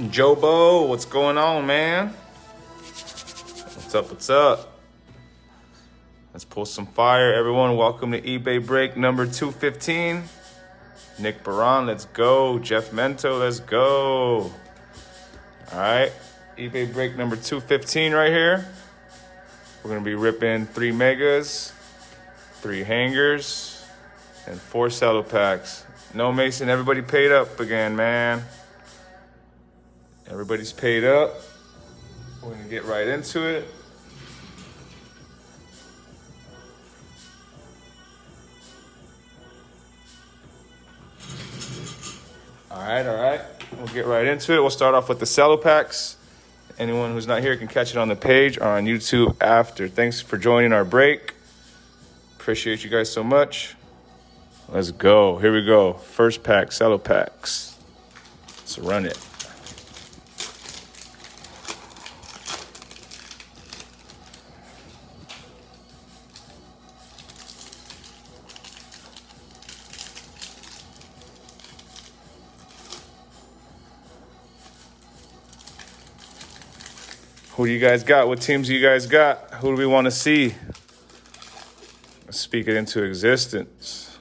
Jobo, what's going on, man? What's up, what's up? Let's pull some fire, everyone. Welcome to eBay break number 215. Nick Baran, let's go. Jeff Mento, let's go. All right, eBay break number 215 right here. We're gonna be ripping 3 megas, 3 hangers, and 4 cello packs. No, Mason, everybody paid up again, man. Everybody's paid up. We're gonna get right into it. All right. We'll get right into it. We'll start off with the cello packs. Anyone who's not here can catch it on the page or on YouTube after. Thanks for joining our break. Appreciate you guys so much. Let's go. Here we go. First pack, cello packs. Let's run it. Who do you guys got? What teams do you guys got? Who do we want to see? Let's speak it into existence.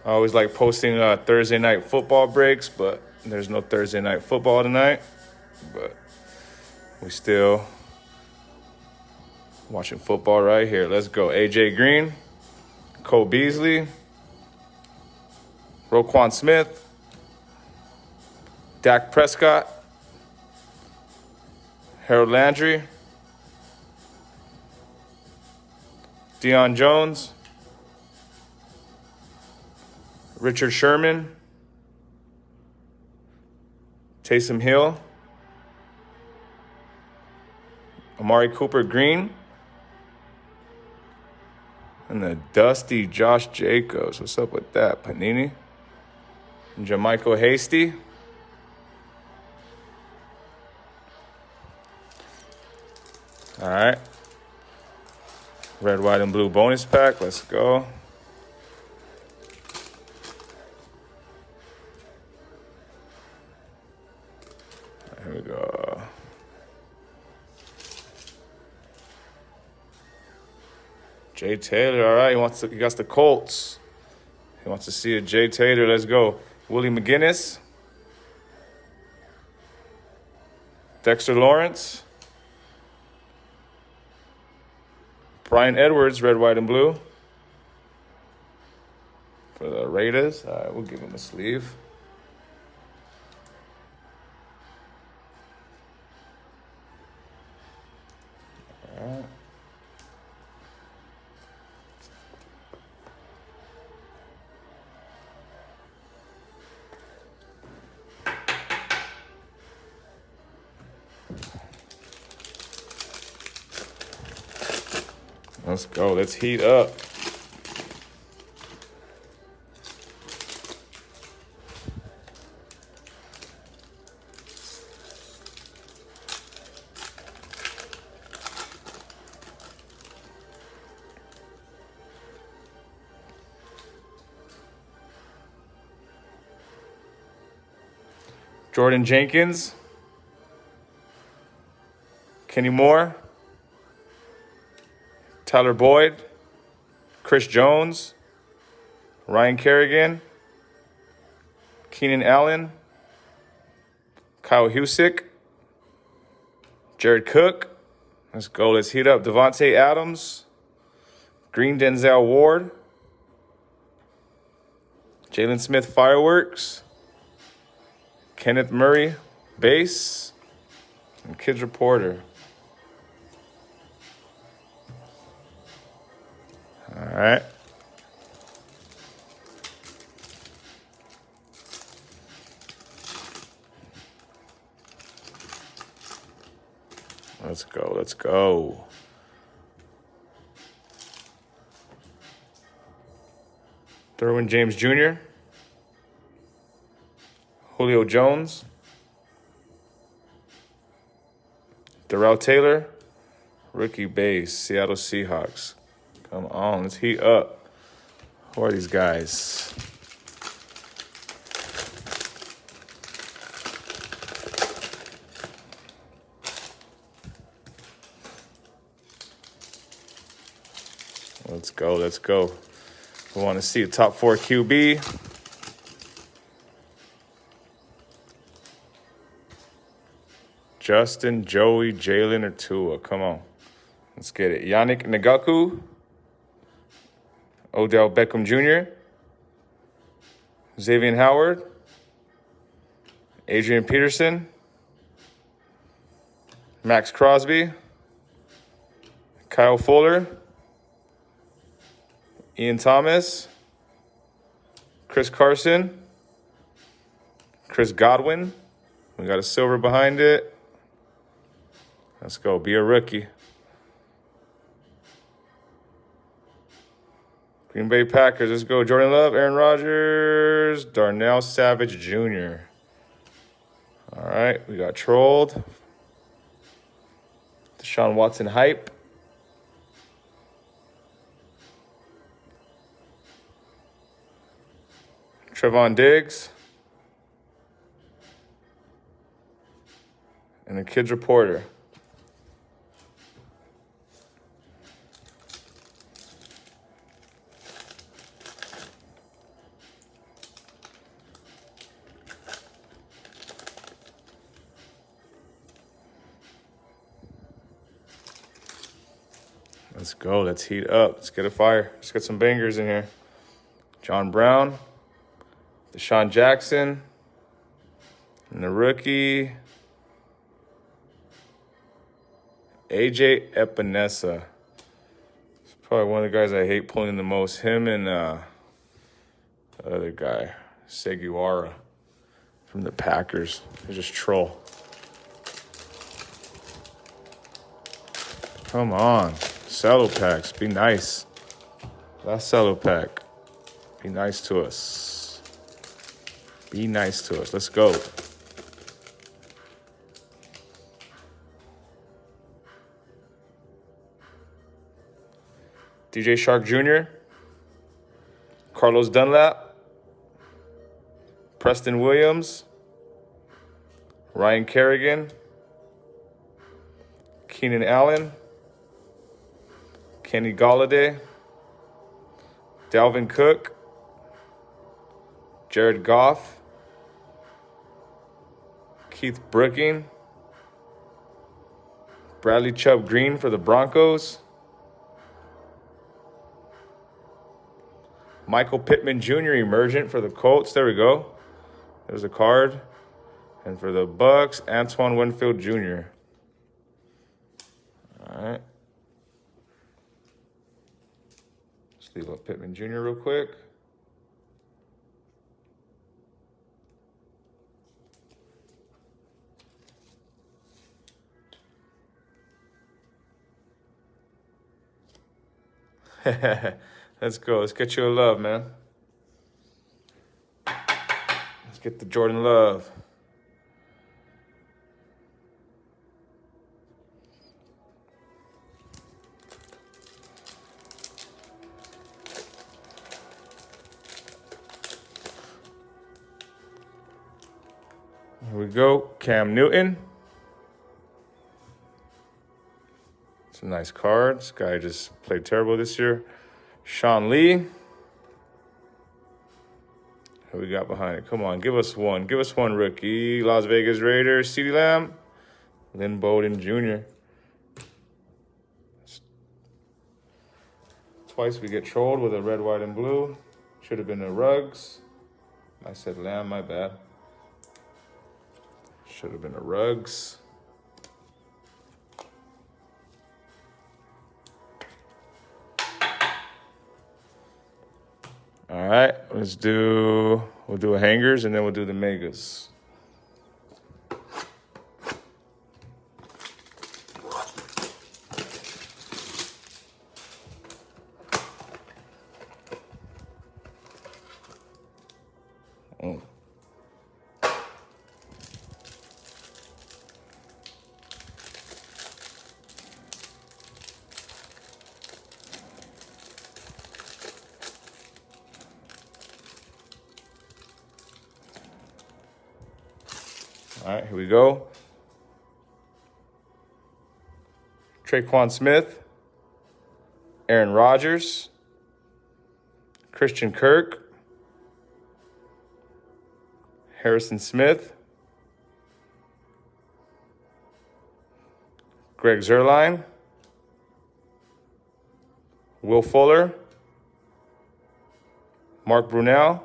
I always like posting Thursday night football breaks, but there's no Thursday night football tonight. But we still watching football right here. Let's go. AJ Green, Cole Beasley, Roquan Smith, Dak Prescott, Harold Landry, Deion Jones, Richard Sherman, Taysom Hill, Amari Cooper Green, and the dusty Josh Jacobs. What's up with that, Panini? And Jermichael Hasty. All right. Red, white, and blue bonus pack. Let's go. Here we go. Jay Taylor. All right. He got the Colts. He wants to see a Jay Taylor. Let's go. Willie McGinnis, Dexter Lawrence, Brian Edwards, red, white, and blue for the Raiders. All right, we'll give him a sleeve. All right. Let's go. Let's heat up. Jordan Jenkins, Kenny Moore, Tyler Boyd, Chris Jones, Ryan Kerrigan, Keenan Allen, Kyle Husick, Jared Cook. Let's go. Let's heat up. Devontae Adams, Green Denzel Ward, Jalen Smith Fireworks, Kenneth Murray Base, and Kids Reporter. All right. Let's go. Let's go. Derwin James Jr., Julio Jones, Darrell Taylor, rookie base, Seattle Seahawks. Come on, let's heat up. Who are these guys? Let's go, let's go. We want to see a top 4 QB. Justin, Joey, Jalen, or Tua. Come on. Let's get it. Yannick Ngakoue. Odell Beckham Jr. Xavier Howard. Adrian Peterson. Max Crosby. Kyle Fuller. Ian Thomas. Chris Carson. Chris Godwin. We got a silver behind it. Let's go. Be a rookie. Green Bay Packers. Let's go. Jordan Love, Aaron Rodgers, Darnell Savage Jr. All right. We got trolled. Deshaun Watson hype. Trevon Diggs. And the Kids Reporter. Let's go. Let's heat up. Let's get a fire. Let's get some bangers in here. John Brown. Deshaun Jackson. And the rookie. AJ Epinesa. It's probably one of the guys I hate pulling the most. Him and the other guy, Seguara, from the Packers. They just troll. Come on. Cello packs. Be nice. Last cello pack. Be nice to us. Be nice to us. Let's go. DJ Shark Jr., Carlos Dunlap, Preston Williams, Ryan Kerrigan, Keenan Allen, Kenny Golladay, Dalvin Cook, Jared Goff, Keith Brooking, Bradley Chubb Green for the Broncos, Michael Pittman Jr. Emergent for the Colts. There we go. There's a card. And for the Bucks, Antoine Winfield Jr. All right. Let's leave up Pittman Jr. real quick. Let's go. Let's get you a love, man. Let's get the Jordan Love. Here we go. Cam Newton. It's a nice card. This guy just played terrible this year. Sean Lee. Who we got behind it? Come on, give us one. Give us one rookie. Las Vegas Raiders, CeeDee Lamb. Lynn Bowden Jr. Twice we get trolled with a red, white, and blue. Should have been the Ruggs. I said Lamb, my bad. Should have been the Ruggs. All right, we'll do a hangers and then we'll do the megas. Oh. All right, here we go. Traquan Smith, Aaron Rodgers, Christian Kirk, Harrison Smith, Greg Zuerlein, Will Fuller, Mark Brunell,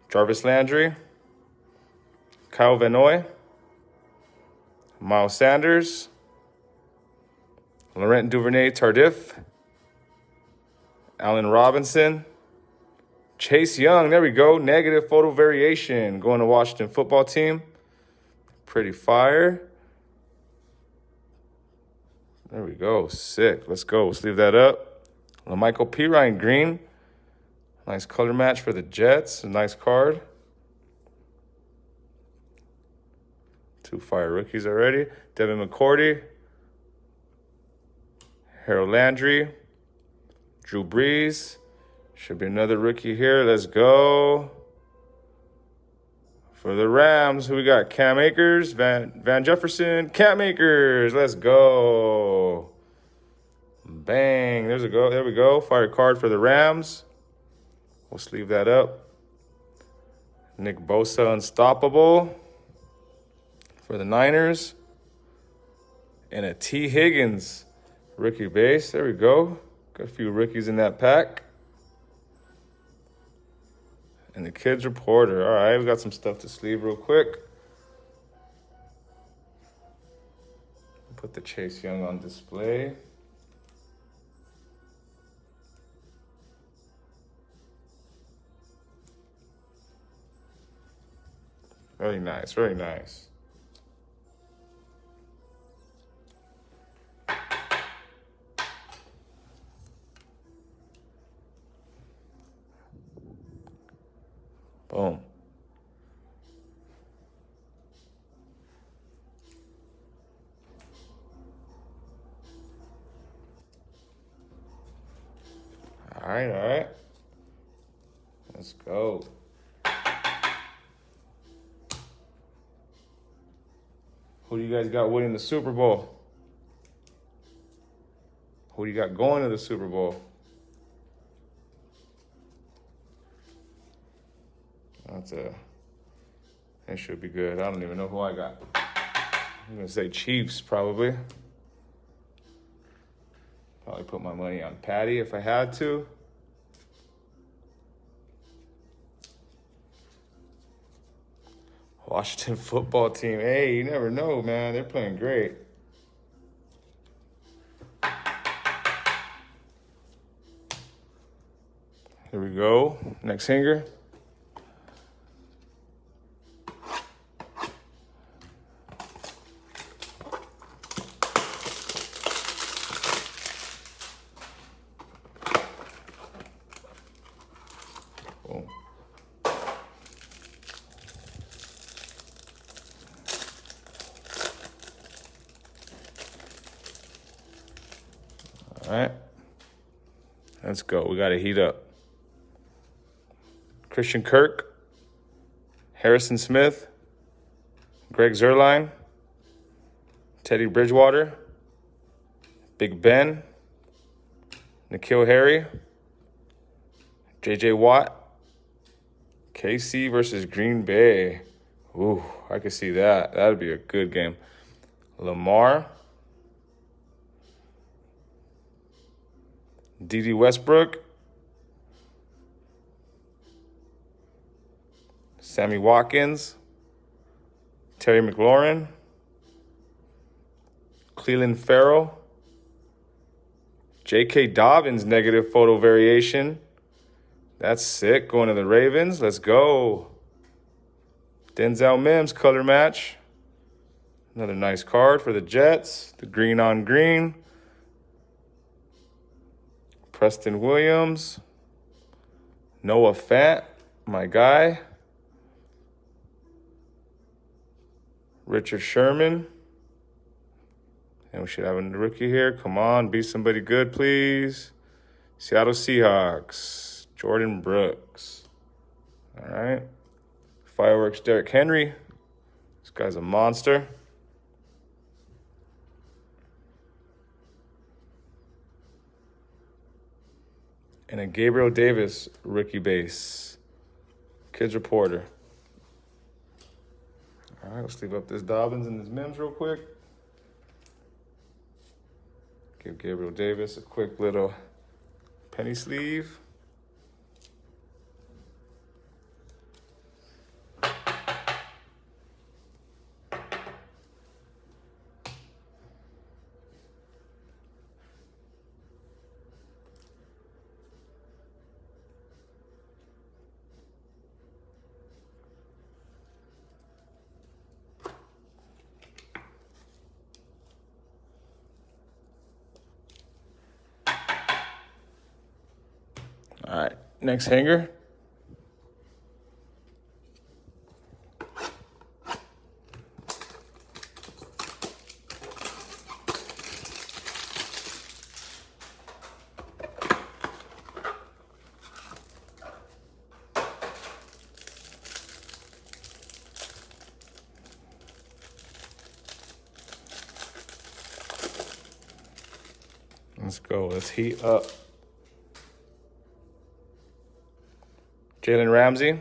Jarvis Landry, Kyle Van Noy, Miles Sanders, Laurent Duvernay-Tardif, Allen Robinson, Chase Young, there we go, negative photo variation, going to Washington football team. Pretty fire. There we go, sick. Let's go, let's leave that up. LaMichael Pirine green. Nice color match for the Jets, a nice card. 2 fire rookies already. Devin McCourty, Harold Landry, Drew Brees. Should be another rookie here. Let's go. For the Rams, who we got? Cam Akers, Van Jefferson, Cam Akers. Let's go. Bang. There we go. Fire card for the Rams. We'll sleeve that up. Nick Bosa, unstoppable for the Niners. And a T. Higgins rookie base. There we go. Got a few rookies in that pack. And the Kids Reporter. All right, we got some stuff to sleeve real quick. Put the Chase Young on display. Very nice, very nice. Boom. All right. Let's go. Who do you guys got winning the Super Bowl? Who do you got going to the Super Bowl? That should be good. I don't even know who I got. I'm going to say Chiefs, probably. Probably put my money on Patty if I had to. Washington football team. Hey, you never know, man. They're playing great. Here we go. Next hanger. Boom. All right. Let's go. We got to heat up. Christian Kirk, Harrison Smith, Greg Zuerlein, Teddy Bridgewater, Big Ben, N'Keal Harry, J.J. Watt, KC versus Green Bay. Ooh, I could see that. That would be a good game. Lamar, D.D. Westbrook, Sammy Watkins, Terry McLaurin, Cleveland Farrell, J.K. Dobbins negative photo variation. That's sick. Going to the Ravens. Let's go. Denzel Mims color match. Another nice card for the Jets. The green on green. Preston Williams. Noah Fant, my guy. Richard Sherman. And we should have a rookie here. Come on, be somebody good, please. Seattle Seahawks. Jordan Brooks. All right. Fireworks Derrick Henry. This guy's a monster. And a Gabriel Davis rookie base. Kids Reporter. All right, let's leave up this Dobbins and this Mims real quick. Give Gabriel Davis a quick little penny sleeve. All right, next hanger. Let's go. Let's heat up. Jalen Ramsey,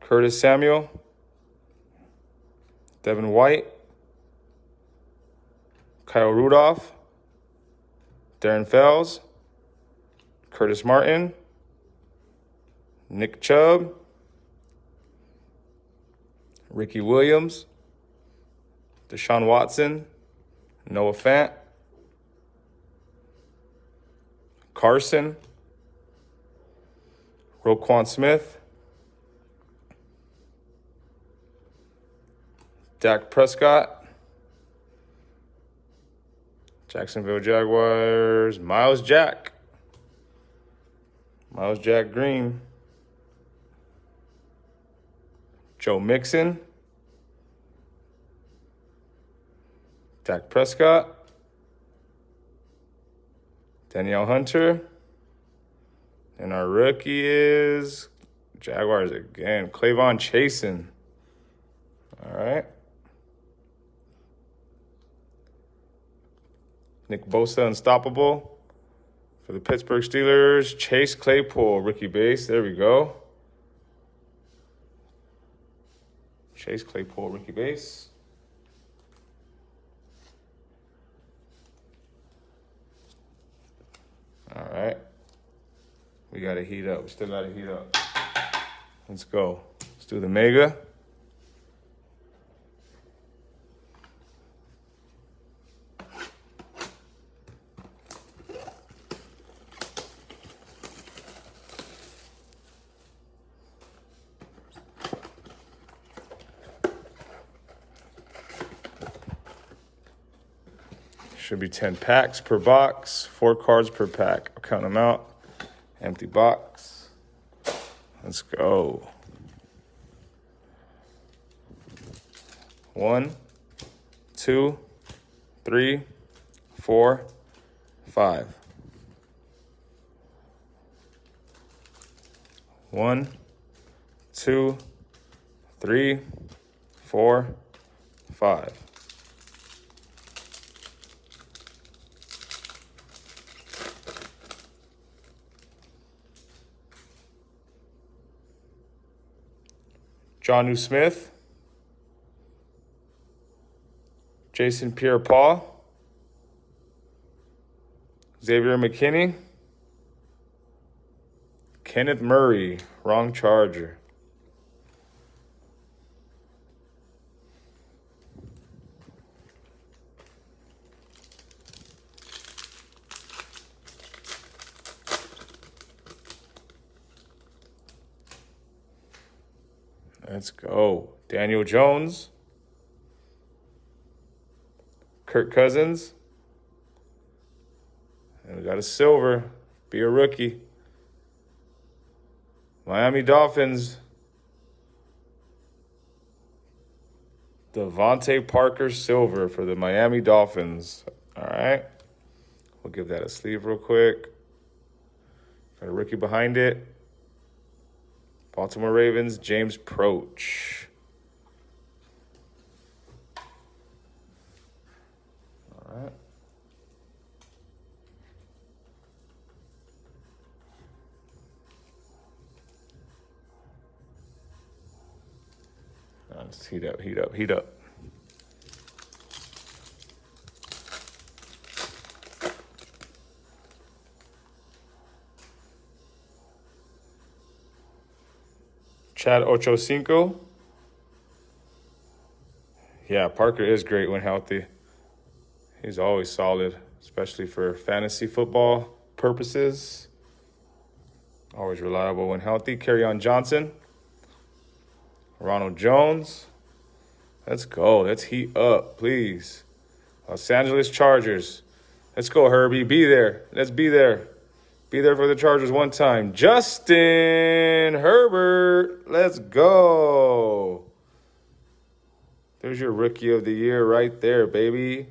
Curtis Samuel, Devin White, Kyle Rudolph, Darren Fells, Curtis Martin, Nick Chubb, Ricky Williams, Deshaun Watson, Noah Fant, Carson, Roquan Smith, Dak Prescott, Jacksonville Jaguars, Miles Jack Green, Joe Mixon, Dak Prescott, Danielle Hunter, and our rookie is Jaguars again, Clavon Chasen. All right. Nick Bosa, unstoppable. For the Pittsburgh Steelers, Chase Claypool, rookie base. There we go. Chase Claypool, rookie base. All right. We got to heat up. We still got to heat up. Let's go. Let's do the mega. Should be 10 packs per box, 4 cards per pack. I'll count them out. Empty box. Let's go. 1, 2, 3, 4, 5. 1, 2, 3, 4, 5. Jonnu Smith, Jason Pierre-Paul, Xavier McKinney, Kenneth Murray, wrong Charger. Let's go. Daniel Jones, Kirk Cousins, and we got a silver. Be a rookie. Miami Dolphins, Devontae Parker silver for the Miami Dolphins. All right. We'll give that a sleeve real quick. Got a rookie behind it. Baltimore Ravens, James Proch. Let's heat up, heat up, heat up. Chad Ochocinco. Yeah, Parker is great when healthy. He's always solid, especially for fantasy football purposes. Always reliable when healthy. Kerryon Johnson. Ronald Jones. Let's go. Let's heat up, please. Los Angeles Chargers. Let's go, Herbie. Be there. Let's be there. Be there for the Chargers one time. Justin Herbert. Let's go. There's your rookie of the year right there, baby.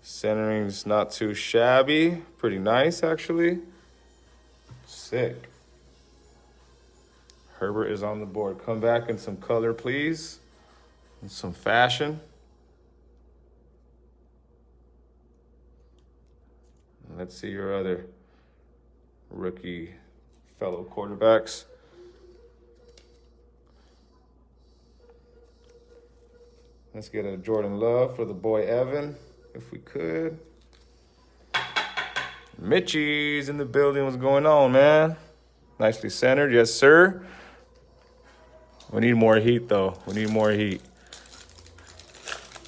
Centering's not too shabby. Pretty nice, actually. Sick. Herbert is on the board. Come back in some color, please. And some fashion. Let's see your other rookie fellow quarterbacks. Let's get a Jordan Love for the boy Evan, if we could. Mitchie's in the building. What's going on, man? Nicely centered. Yes, sir. We need more heat, though. We need more heat.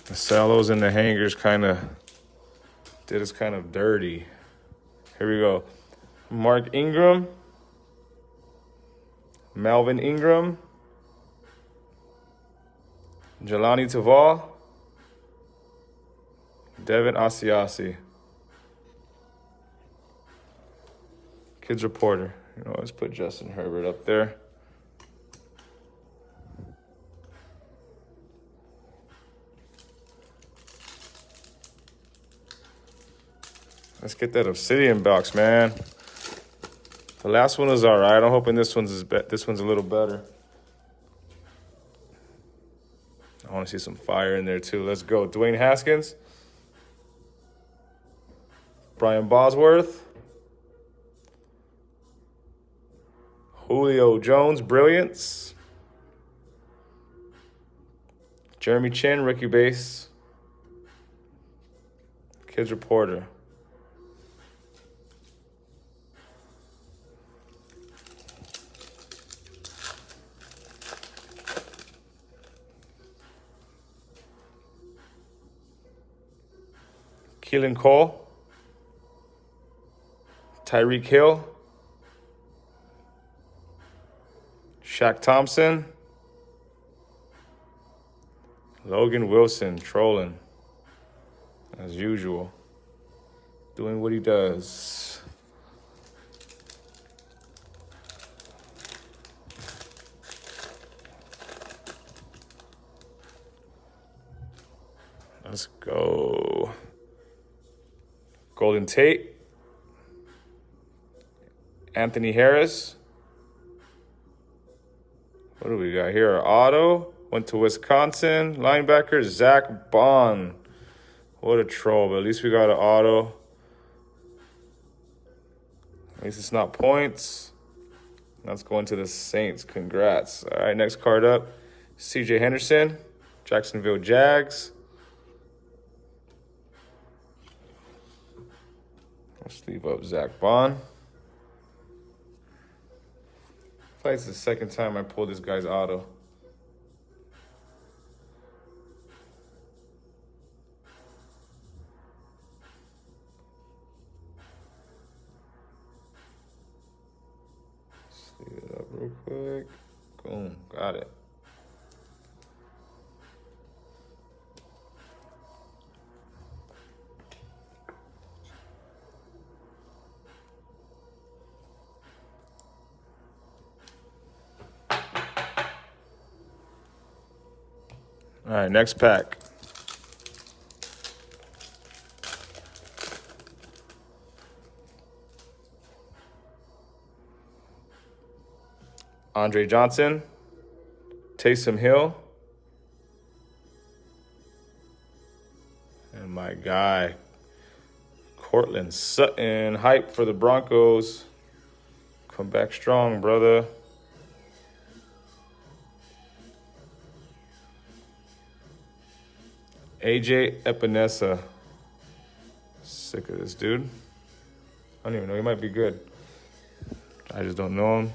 The cellos and the hangers did us kind of dirty. Here we go. Mark Ingram. Melvin Ingram. Jelani Taval. Devin Asiasi. Kids Reporter. Let's put Justin Herbert up there. Let's get that Obsidian box, man. The last one was all right. I'm hoping this one's a little better. I want to see some fire in there, too. Let's go. Dwayne Haskins. Brian Bosworth. Julio Jones, Brilliance. Jeremy Chin, rookie base. Kids Reporter. Keelan Cole. Tyreek Hill. Shaq Thompson. Logan Wilson trolling, as usual. Doing what he does. Let's go. Golden Tate. Anthony Harris. What do we got here? Otto. Went to Wisconsin. Linebacker, Zach Bond. What a troll, but at least we got an auto. At least it's not points. That's going to the Saints. Congrats. All right, next card up. CJ Henderson. Jacksonville Jags. Let's leave up Zach Bond. I feel like it's the second time I pulled this guy's auto. Let's leave it up real quick. Boom, got it. All right, next pack. Andre Johnson, Taysom Hill, and my guy, Cortland Sutton. Hype for the Broncos. Come back strong, brother. AJ Epinesa. Sick of this dude. I don't even know. He might be good. I just don't know him.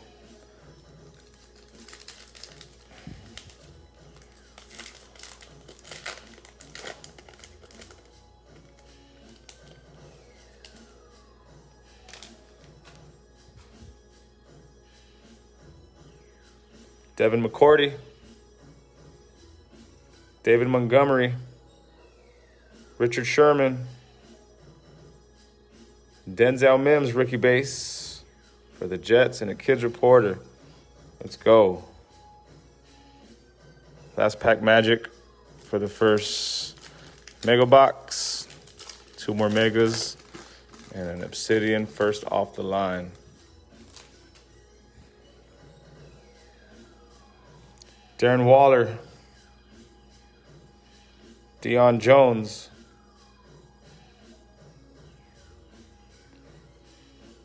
Devin McCourty. David Montgomery. Richard Sherman. Denzel Mims, rookie base for the Jets, and a Kids Reporter. Let's go. Last pack magic for the first mega box. 2 more megas and an Obsidian first off the line. Darren Waller. Deion Jones.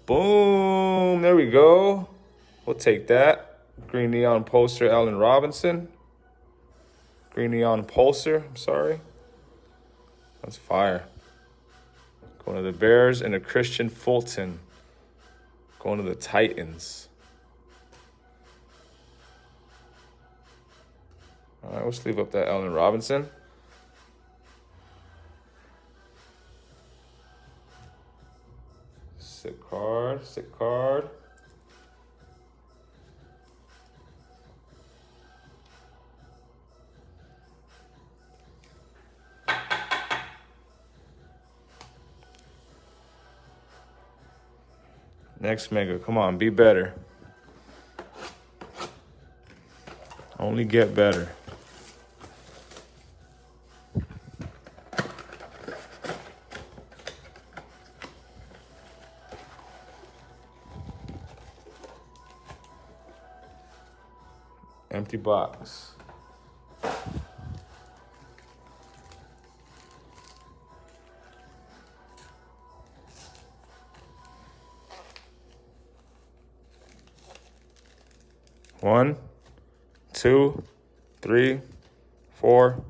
Boom, there we go. We'll take that. Green neon poster, Allen Robinson. Green neon pulsar, I'm sorry. That's fire. Going to the Bears and a Christian Fulton. Going to the Titans. All right, let's leave up that Allen Robinson. Sick card, sick card. Next mega, come on, be better. Only get better. Empty box. One, 2, 3, 4,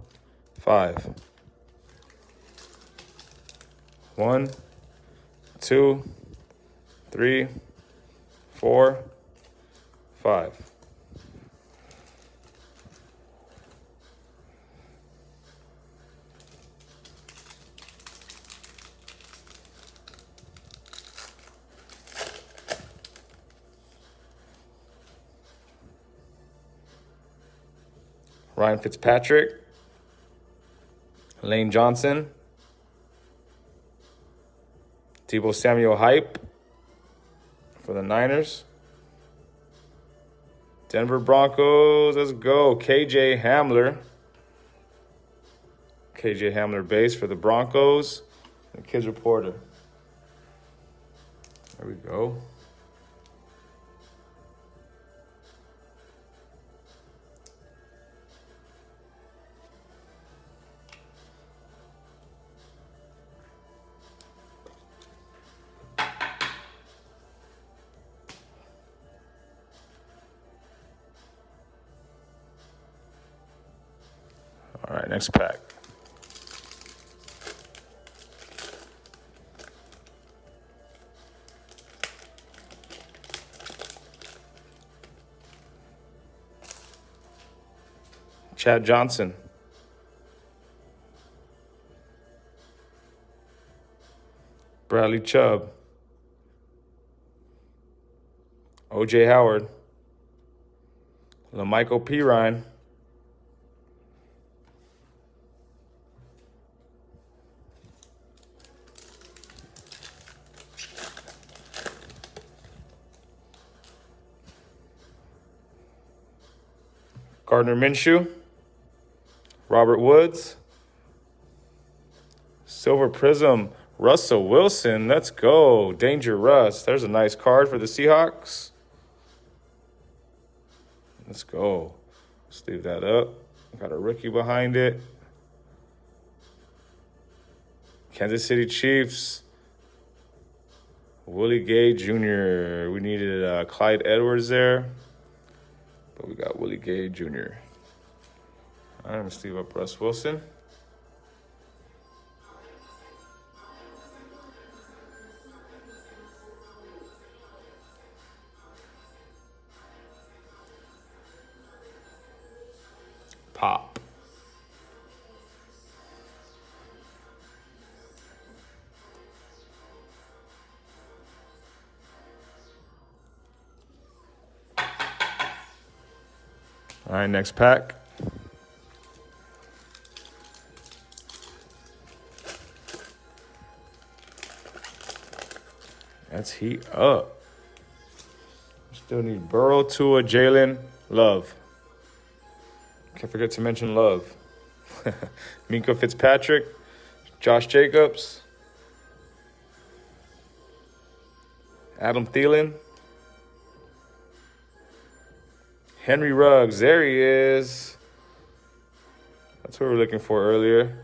5. 1, 2, 3, 4, 5. Ryan Fitzpatrick, Lane Johnson, Deebo Samuel hype for the Niners. Denver Broncos, let's go. KJ Hamler. KJ Hamler base for the Broncos. And Kids Reporter. There we go. All right, next pack. Chad Johnson. Bradley Chubb. O.J. Howard. LaMichael Pirine. Gardner Minshew. Robert Woods. Silver Prizm. Russell Wilson. Let's go. Danger Russ. There's a nice card for the Seahawks. Let's go. Let's leave that up. Got a rookie behind it. Kansas City Chiefs. Willie Gay Jr. We needed Clyde Edwards there. But we got Willie Gay Jr. All right, let's leave up Russ Wilson. Pop. All right, next pack. That's heat up. Still need Burrow, Tua, Jalen, Love. Can't forget to mention Love. Minka Fitzpatrick, Josh Jacobs, Adam Thielen, Henry Ruggs. There he is. That's what we were looking for earlier.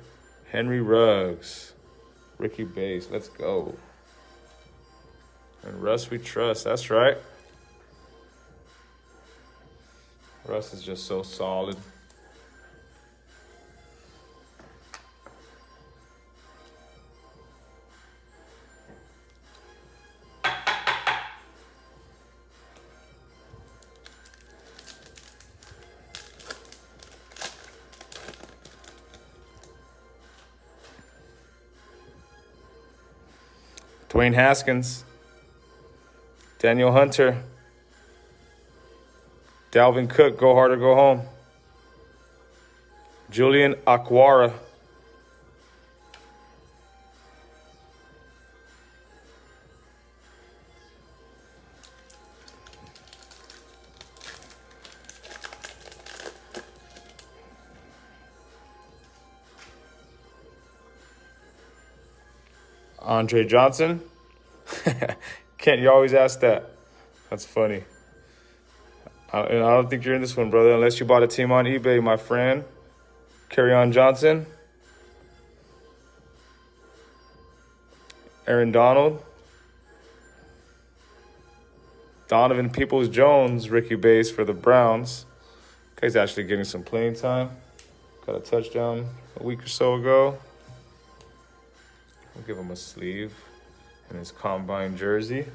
Henry Ruggs. Ricky Base. Let's go. And Russ we trust. That's right. Russ is just so solid. Dwayne Haskins, Daniel Hunter, Dalvin Cook, go hard or go home. Julian Aquara, Andre Johnson. Kent, you always ask that. That's funny. And I don't think you're in this one, brother, unless you bought a team on eBay, my friend. Kerryon Johnson. Aaron Donald. Donovan Peoples-Jones, Ricky Base for the Browns. Guy's actually getting some playing time. Got a touchdown a week or so ago. We'll give him a sleeve in his combine jersey.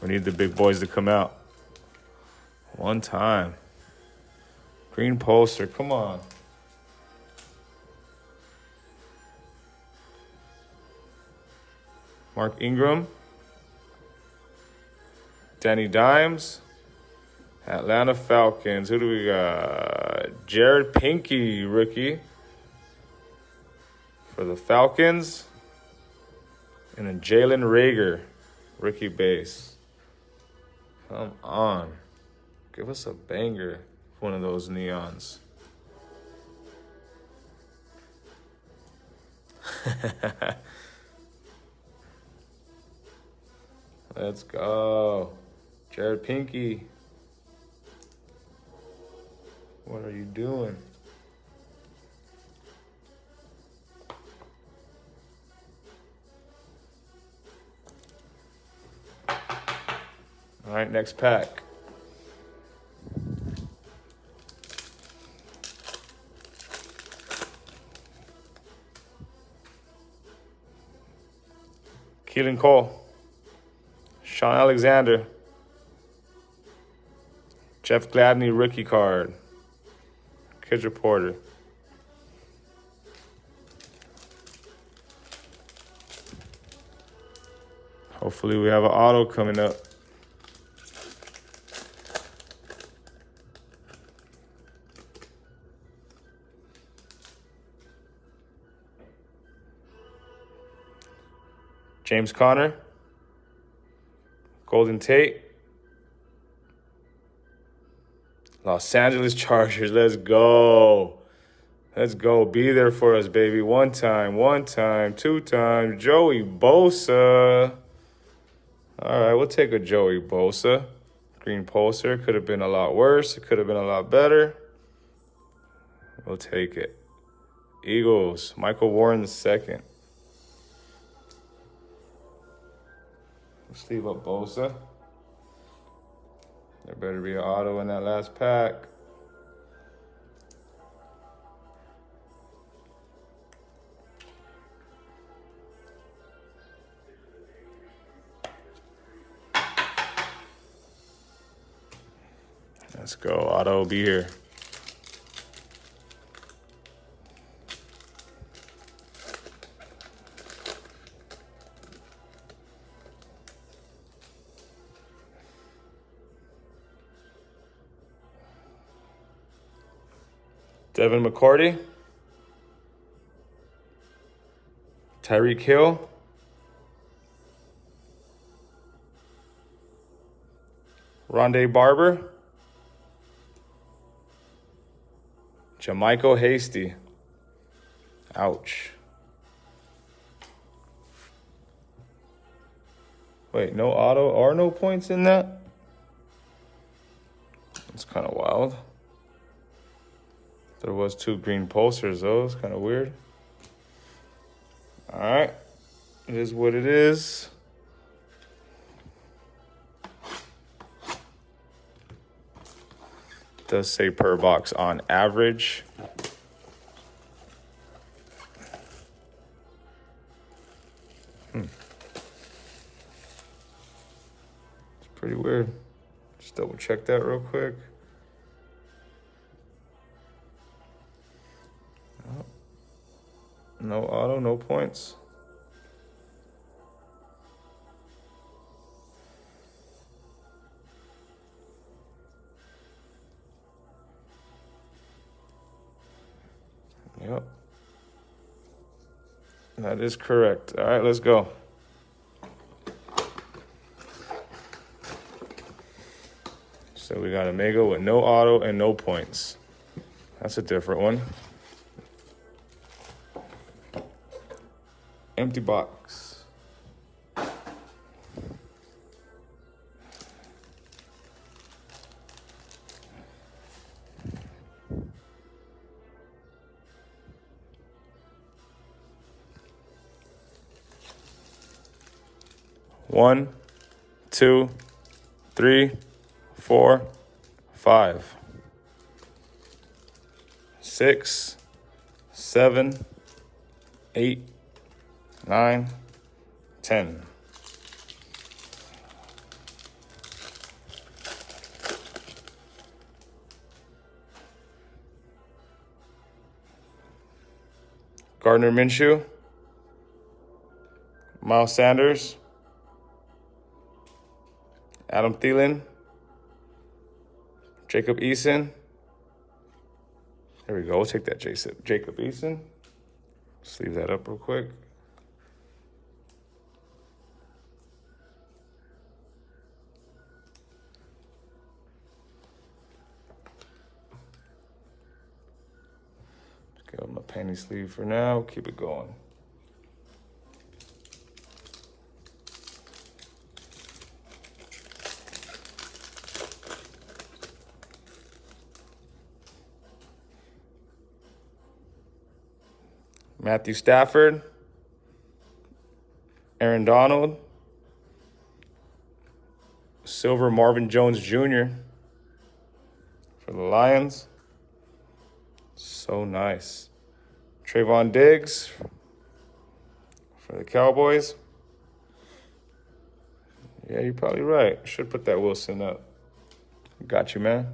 We need the big boys to come out. One time. Green poster, come on. Mark Ingram. Danny Dimes. Atlanta Falcons. Who do we got? Jared Pinky, rookie. For the Falcons. And then Jalen Reagor, rookie base. Come on. Give us a banger. One of those neons. Let's go. Jared Pinky. What are you doing? All right, next pack. Keelan Cole. Sean Alexander. Jeff Gladney rookie card. Kids Reporter. Hopefully we have an auto coming up. James Conner. Golden Tate. Los Angeles Chargers, let's go. Let's go. Be there for us, baby. One time, two times. Joey Bosa. All right, we'll take a Joey Bosa. Green poster. Could have been a lot worse. It could have been a lot better. We'll take it. Eagles. Michael Warren II. Let's leave up Bosa. There better be an auto in that last pack. Let's go. Auto will be here. Devin McCourty. Tyreek Hill. Rondé Barber. Jamichael Hasty. Ouch. Wait, no auto or no points in that? It's kind of wild. There was 2 green pulsers though. It's kind of weird. All right. It is what it is. It does say per box on average. It's pretty weird. Just double check that real quick. No auto, no points. Yep. That is correct. All right, let's go. So we got Omega with no auto and no points. That's a different one. Empty box. One, 2, 3, 4, 5, 6, 7, 8, 9, 10. Gardner Minshew, Miles Sanders, Adam Thielen, Jacob Eason. There we go. We'll take that Jacob Eason. Just leave that up real quick. Give him a penny sleeve for now. Keep it going. Matthew Stafford, Aaron Donald, silver Marvin Jones Jr. for the Lions. So nice. Trayvon Diggs for the Cowboys. Yeah, you're probably right. Should put that Wilson up. Got you, man.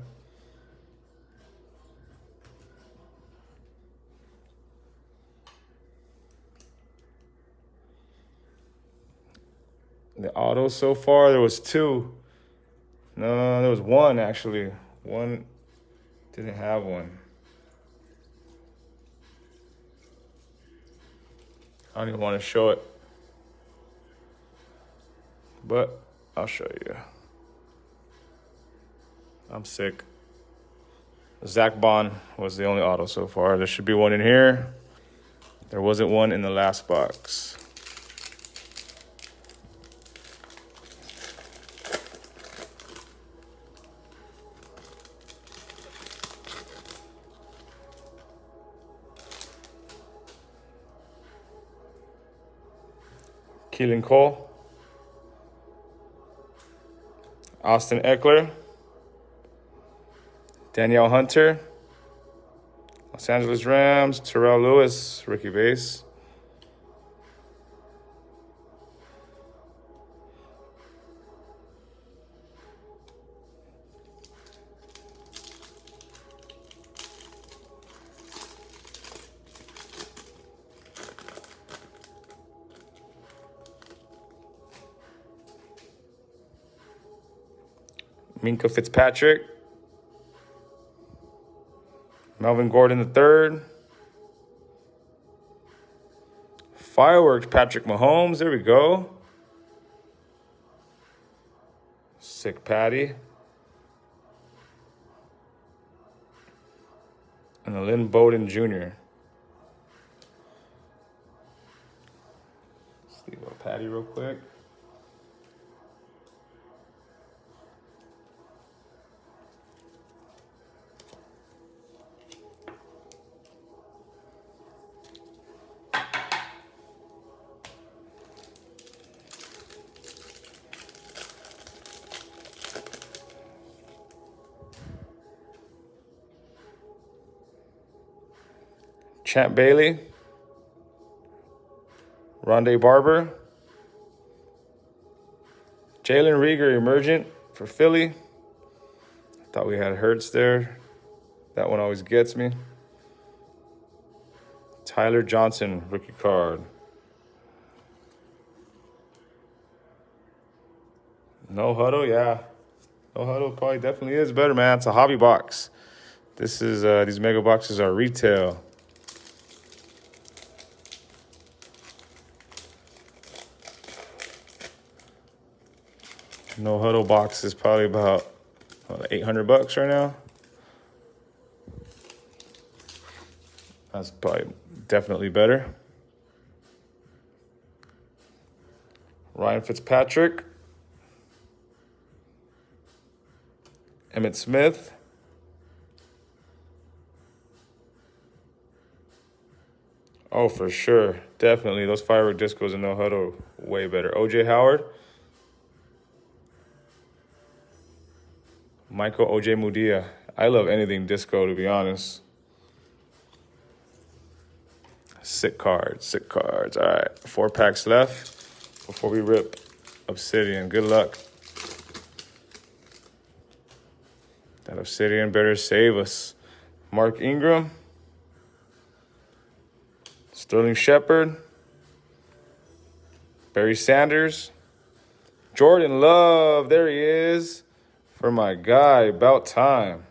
The autos so far, there was 2. No, there was 1 actually. 1 didn't have one. I don't even want to show it, but I'll show you. I'm sick. Zach Bond was the only auto so far. There should be 1 in here. There wasn't 1 in the last box. Keelan Cole, Austin Eckler, Danielle Hunter, Los Angeles Rams, Terrell Lewis, rookie base. Minka Fitzpatrick. Melvin Gordon III. Fireworks Patrick Mahomes. There we go. Sick Patty. And a Lynn Bowden Jr. Let's leave a Patty real quick. Champ Bailey, Rondé Barber, Jalen Reagor emergent for Philly. Thought we had Hurts there. That one always gets me. Tyler Johnson, rookie card. No Huddle, yeah. No Huddle probably definitely is better, man. It's a hobby box. This is these mega boxes are retail. No Huddle box is probably about $800 right now. That's probably definitely better. Ryan Fitzpatrick. Emmitt Smith. Oh, for sure. Definitely. Those firework discos and No Huddle way better. O.J. Howard. Michael O.J. Mudia. I love anything disco, to be honest. Sick cards, sick cards. All right, 4 packs left before we rip Obsidian. Good luck. That Obsidian better save us. Mark Ingram. Sterling Shepard. Barry Sanders. Jordan Love. There he is. For my guy. About time.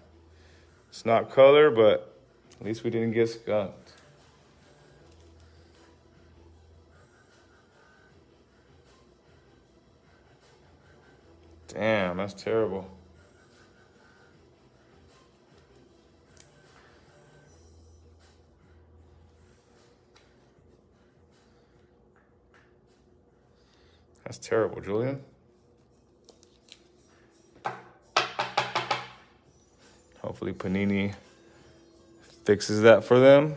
It's not color, but at least we didn't get skunked. Damn, that's terrible. That's terrible, Julian. Hopefully Panini fixes that for them.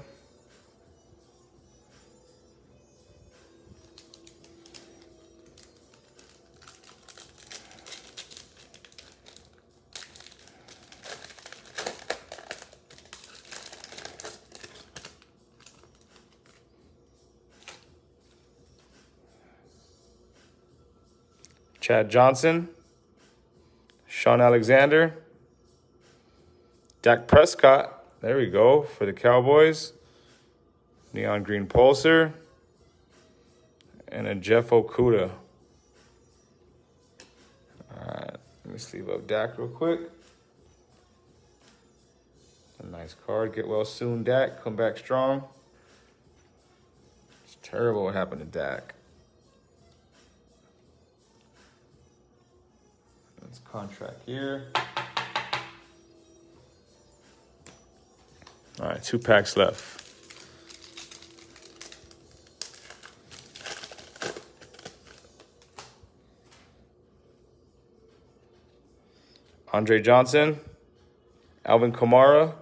Chad Johnson, Sean Alexander, Dak Prescott, there we go, for the Cowboys, Neon Green Pulsar, and a Jeff Okuda. All right, let me sleeve up Dak real quick. A nice card. Get well soon, Dak. Come back strong. It's terrible what happened to Dak. That's contract here. All right, 2 packs left. Andre Johnson, Alvin Kamara.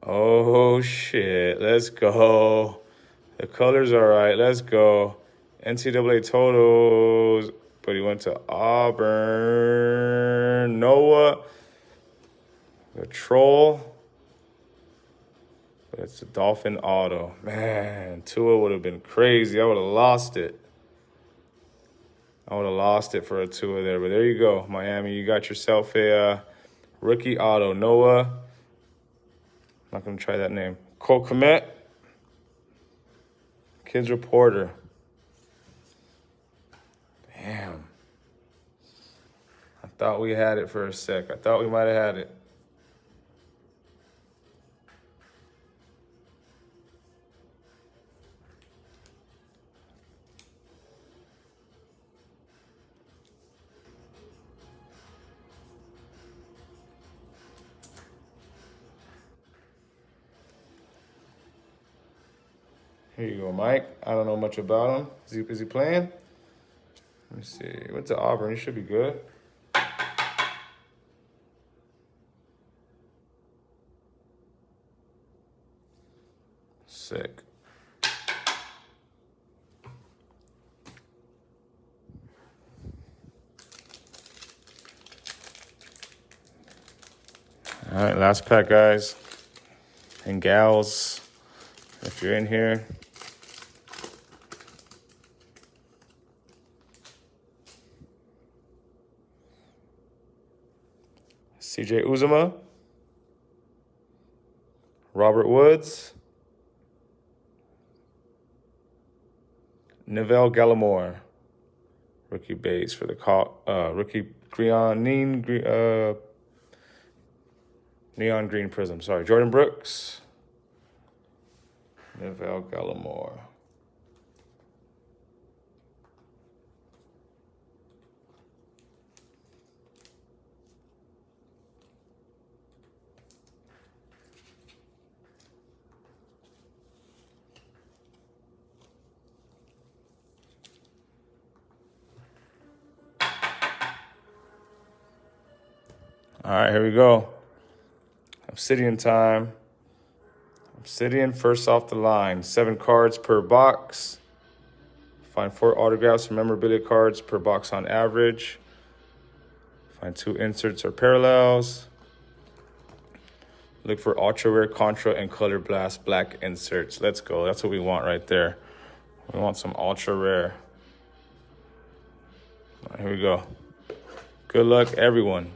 Oh, shit. Let's go. The colors are right. Let's go. NCAA totals, but he went to Auburn. Noah, the Troll. But it's a Dolphin auto. Man, Tua would have been crazy. I would have lost it. I would have lost it for a Tua there. But there you go, Miami. You got yourself a rookie auto. Noah. I'm not going to try that name. Cole Kmet. Kids Reporter. Damn. I Thought we had it for a sec. I thought we might have had it. Here you go, Mike. I don't know much about him. Is he playing? Let me see. Went to Auburn. He should be good. Sick. All right, last pack, guys and gals. If you're in here. CJ Uzuma, Robert Woods, Neville Gallimore, rookie base for the rookie neon green prism. Sorry, Jordan Brooks, Neville Gallimore. All right, here we go. Obsidian time. Obsidian first off the line. 7 cards per box. Find 4 autographs or memorabilia cards per box on average. Find 2 inserts or parallels. Look for ultra rare, contra, and color blast black inserts. Let's go. That's what we want right there. We want some ultra rare. All right, here we go. Good luck, everyone.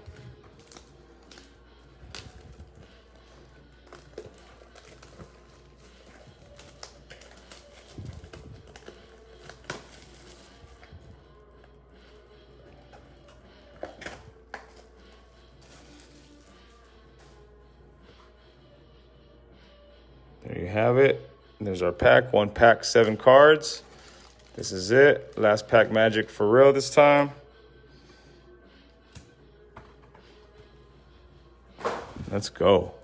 There you have it. There's our pack. 1 pack, 7 cards. This is it. Last pack magic for real this time. Let's go.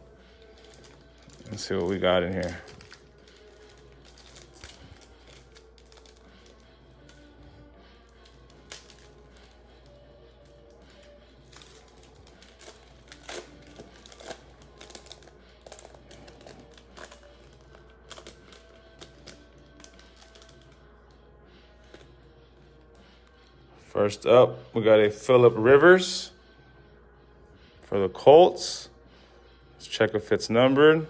Let's see what we got in here. First up, we got a Phillip Rivers for the Colts. Let's check if it's numbered.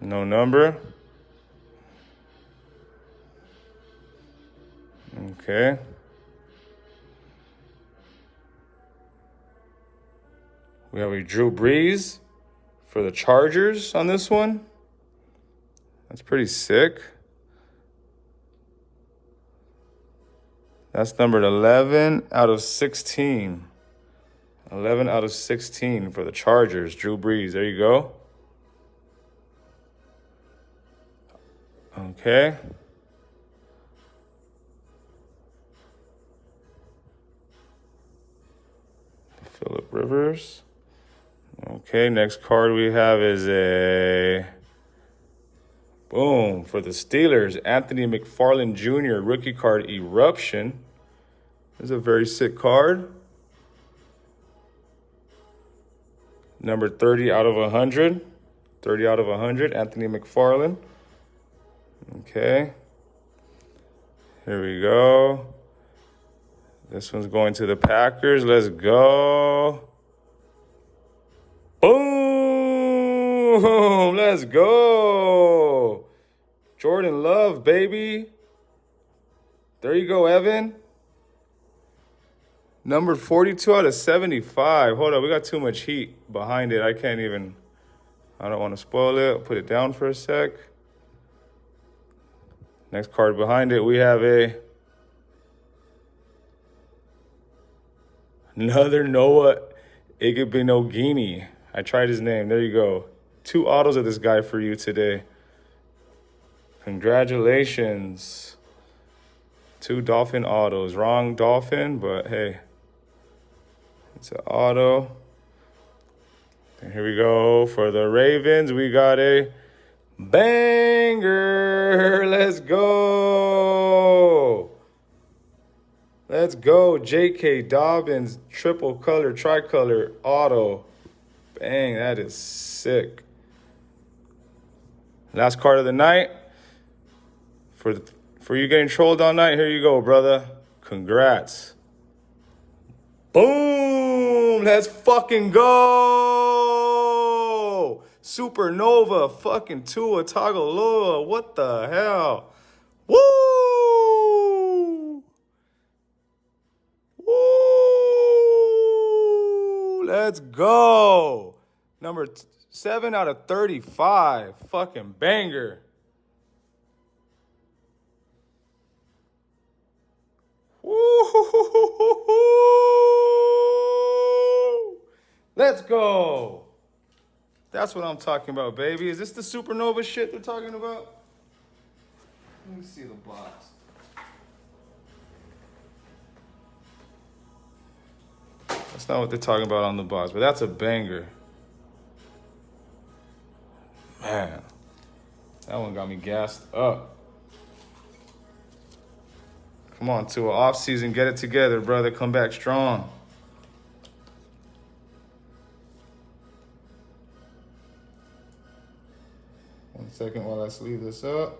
No number. Okay. We have a Drew Brees for the Chargers on this one. That's pretty sick. That's numbered 11 out of 16. 11 out of 16 for the Chargers. Drew Brees. There you go. Okay. Phillip Rivers. Okay, next card we have is a... Boom. For the Steelers, Anthony McFarland Jr. rookie card Eruption. This is a very sick card. Number 30 out of 100. 30 out of 100, Anthony McFarland. Okay. Here we go. This one's going to the Packers. Let's go. Boom. Let's go. Jordan Love, baby. There you go, Evan. Number 42 out of 75. Hold up, we got too much heat behind it. I don't want to spoil it. I'll put it down for a sec. Next card behind it, we have a Another Noah Igbenogini. I tried his name. There you go. 2 autos of this guy for you today. Congratulations. 2 Dolphin autos. Wrong Dolphin, but hey. It's an auto. And here we go. For the Ravens, we got a banger. Let's go. Let's go. J.K. Dobbins, triple color, tricolor, auto. Bang, that is sick. Last card of the night. For you getting trolled all night, here you go, brother. Congrats. Boom! Let's fucking go! Supernova, fucking Tua Tagovailoa. What the hell? Woo! Woo! Let's go. Number 7 out of 35. Fucking banger. Woo! Let's go. That's what I'm talking about, baby. Is this the supernova shit they're talking about? Let me see the box. That's not what they're talking about on the box, but that's a banger. Man, that one got me gassed up. Come on, to an off season, get it together, brother. Come back strong. One second while I sleeve this up.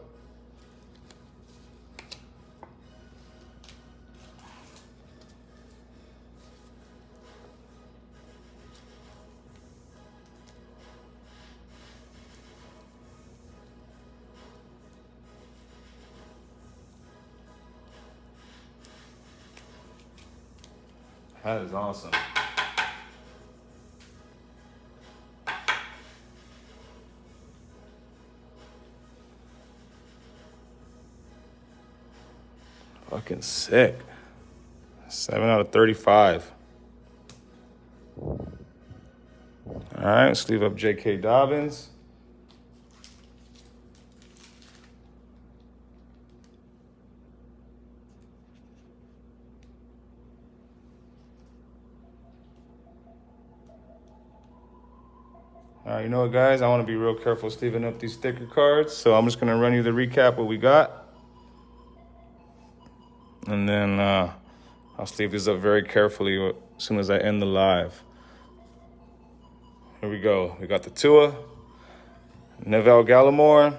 That is awesome. Fucking sick. 7 out of 35. All right, let's leave up J.K. Dobbins. All right, you know what, guys? I want to be real careful sleeving up these sticker cards, so I'm just going to run you the recap what we got. And then I'll sleeve these up very carefully as soon as I end the live. Here we go. We got the Tua, Neville Gallimore,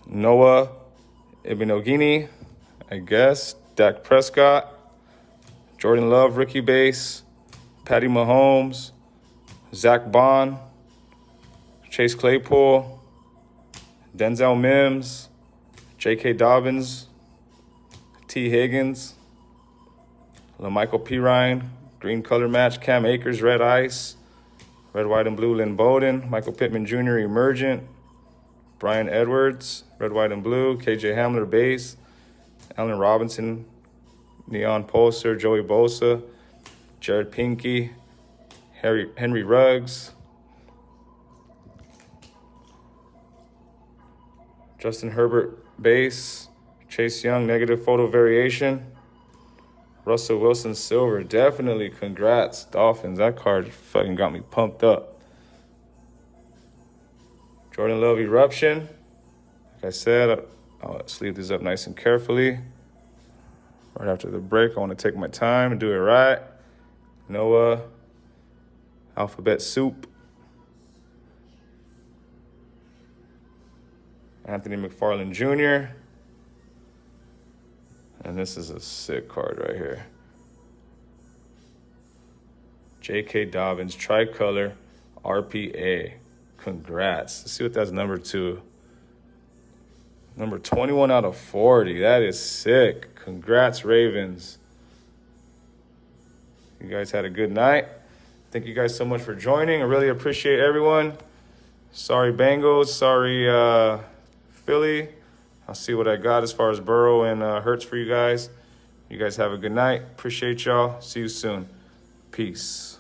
Noah Igbenogini, I guess, Dak Prescott, Jordan Love, Ricky Base, Patty Mahomes, Zach Bond, Chase Claypool, Denzel Mims, J.K. Dobbins, T. Higgins, LaMichael Pirine, green color match, Cam Akers, red ice, red, white, and blue, Lynn Bowden, Michael Pittman Jr., emergent, Brian Edwards, red, white, and blue, KJ Hamler, base, Allen Robinson, neon poster, Joey Bosa, Jared Pinky, Henry Ruggs, Justin Herbert, base, Chase Young, negative photo variation, Russell Wilson, silver. Definitely congrats, Dolphins. That card fucking got me pumped up. Jordan Love, eruption. Like I said, I'll sleeve these up nice and carefully. Right after the break, I want to take my time and do it right. Noah, alphabet soup. Anthony McFarland Jr. And this is a sick card right here. J.K. Dobbins, tricolor, RPA. Congrats. Let's see what that's number 2. Number 21 out of 40. That is sick. Congrats, Ravens. You guys had a good night. Thank you guys so much for joining. I really appreciate everyone. Sorry, Bengals. Sorry, Philly. I'll see what I got as far as Burrow and Hurts for you guys. You guys have a good night. Appreciate y'all. See you soon. Peace.